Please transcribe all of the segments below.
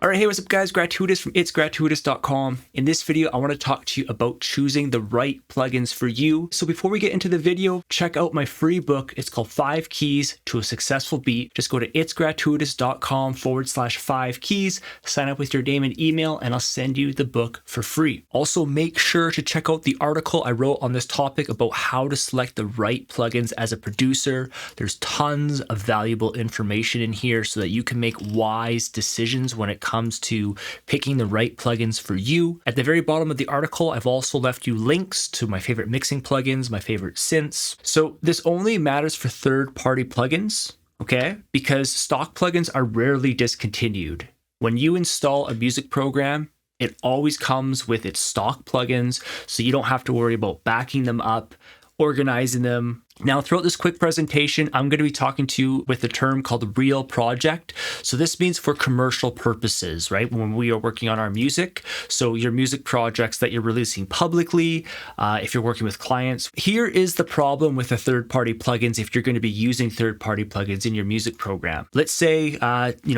All right, hey, what's up guys? GratuiTous from GratuiTous.com. In this video, I want to talk to you about choosing the right plugins for you. So before we get into the video, check out my free book. It's called 5 Keys to a Successful Beat. Just go to itsgratuitous.com/5keys, sign up with your name and email, and I'll send you the book for free. Also, make sure to check out the article I wrote on this topic about how to select the right plugins as a producer. There's tons of valuable information in here so that you can make wise decisions when it comes to picking the right plugins for you. At the very bottom of the article, I've also left you links to my favorite mixing plugins, my favorite synths. So this only matters for third-party plugins, okay? Because stock plugins are rarely discontinued. When you install a music program, it always comes with its stock plugins, so you don't have to worry about backing them up, organizing them. Now, throughout this quick presentation, I'm going to be talking to you with a term called real project. So this means for commercial purposes, right? When we are working on our music. So your music projects that you're releasing publicly, if you're working with clients. Here is the problem with the third-party plugins if you're going to be using third-party plugins in your music program. Let's say,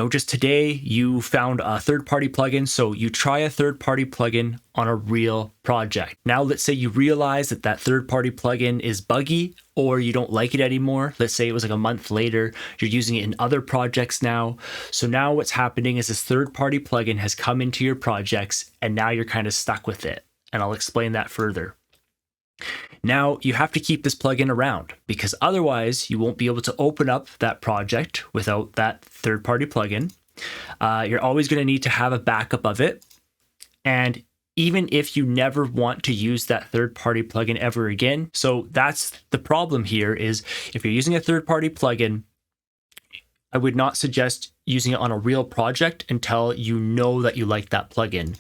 just today you found a third-party plugin. So you try a third-party plugin on a real project. Now, let's say you realize that that third-party plugin is buggy, or you don't like it anymore. Let's say it was like a month later, you're using it in other projects now. So now what's happening is this third-party plugin has come into your projects and now you're kind of stuck with it. And I'll explain that further. Now you have to keep this plugin around because otherwise you won't be able to open up that project without that third-party plugin. You're always going to need to have a backup of it. And even if you never want to use that third-party plugin ever again. So that's the problem here is if you're using a third-party plugin, I would not suggest using it on a real project until you know that you like that plugin.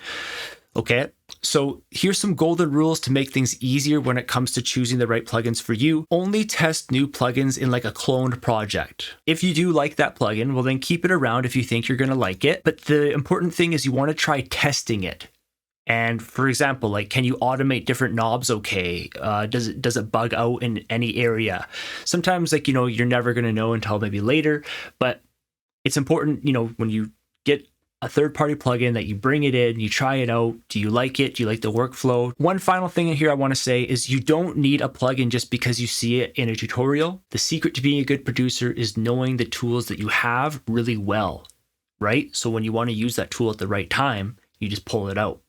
Okay, so here's some golden rules to make things easier when it comes to choosing the right plugins for you. Only test new plugins in like a cloned project. If you do like that plugin, well then keep it around if you think you're gonna like it. But the important thing is you wanna try testing it. And for example, like, can you automate different knobs okay? Does it bug out in any area? Sometimes, like, you're never going to know until maybe later, but it's important, when you get a third-party plugin that you bring it in, you try it out. Do you like it? Do you like the workflow? One final thing in here I want to say is you don't need a plugin just because you see it in a tutorial. The secret to being a good producer is knowing the tools that you have really well, right? So when you want to use that tool at the right time, you just pull it out.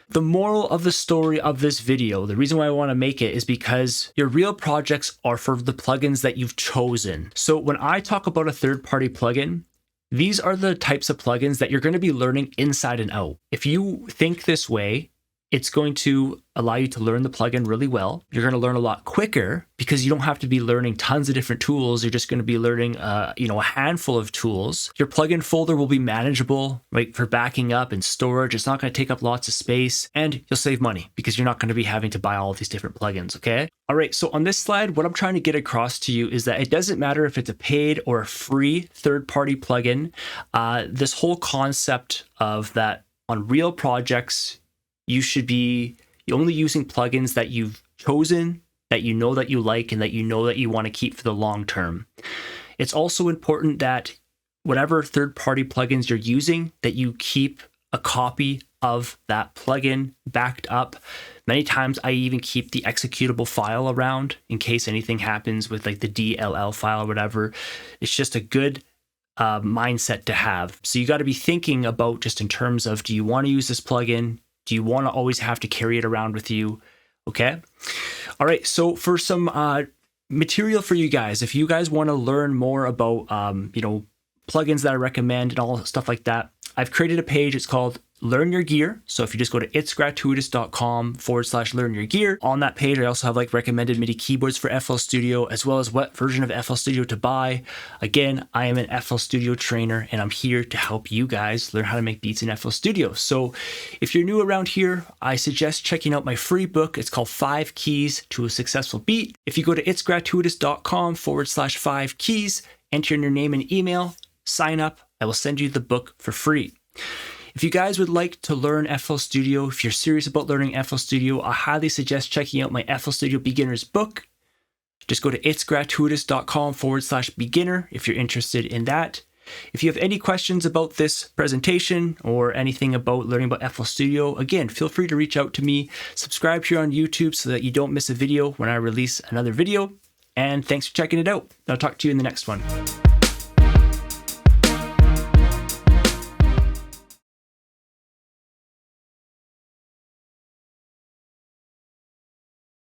The moral of the story of this video, the reason why I want to make it is because your real projects are for the plugins that you've chosen. So when I talk about a third-party plugin, these are the types of plugins that you're going to be learning inside and out. If you think this way, it's going to allow you to learn the plugin really well. You're going to learn a lot quicker because you don't have to be learning tons of different tools. You're just going to be learning, a handful of tools. Your plugin folder will be manageable, right, for backing up and storage. It's not going to take up lots of space, and you'll save money because you're not going to be having to buy all of these different plugins, okay? All right, so on this slide, what I'm trying to get across to you is that it doesn't matter if it's a paid or a free third-party plugin. This whole concept of that on real projects, you should be only using plugins that you've chosen, that you know that you like, and that you know that you want to keep for the long term. It's also important that whatever third-party plugins you're using, that you keep a copy of that plugin backed up. Many times I even keep the executable file around in case anything happens with like the DLL file or whatever. It's just a good mindset to have. So you got to be thinking about just in terms of, do you want to use this plugin? Do you want to always have to carry it around with you? Okay. All right. So for some material for you guys, if you guys want to learn more about, plugins that I recommend and all stuff like that, I've created a page. It's called Learn Your Gear. So if you just go to itsgratuitous.com/learn your gear, on that page, I also have like recommended MIDI keyboards for FL Studio, as well as what version of FL Studio to buy. Again, I am an FL Studio trainer and I'm here to help you guys learn how to make beats in FL Studio. So if you're new around here, I suggest checking out my free book. It's called 5 Keys to a Successful Beat. If you go to itsgratuitous.com/5keys, enter in your name and email, sign up, I will send you the book for free. If you guys would like to learn FL Studio, if you're serious about learning FL Studio, I highly suggest checking out my FL Studio Beginner's book. Just go to itsgratuitous.com/beginner if you're interested in that. If you have any questions about this presentation or anything about learning about FL Studio, again, feel free to reach out to me. Subscribe here on YouTube so that you don't miss a video when I release another video. And thanks for checking it out. I'll talk to you in the next one.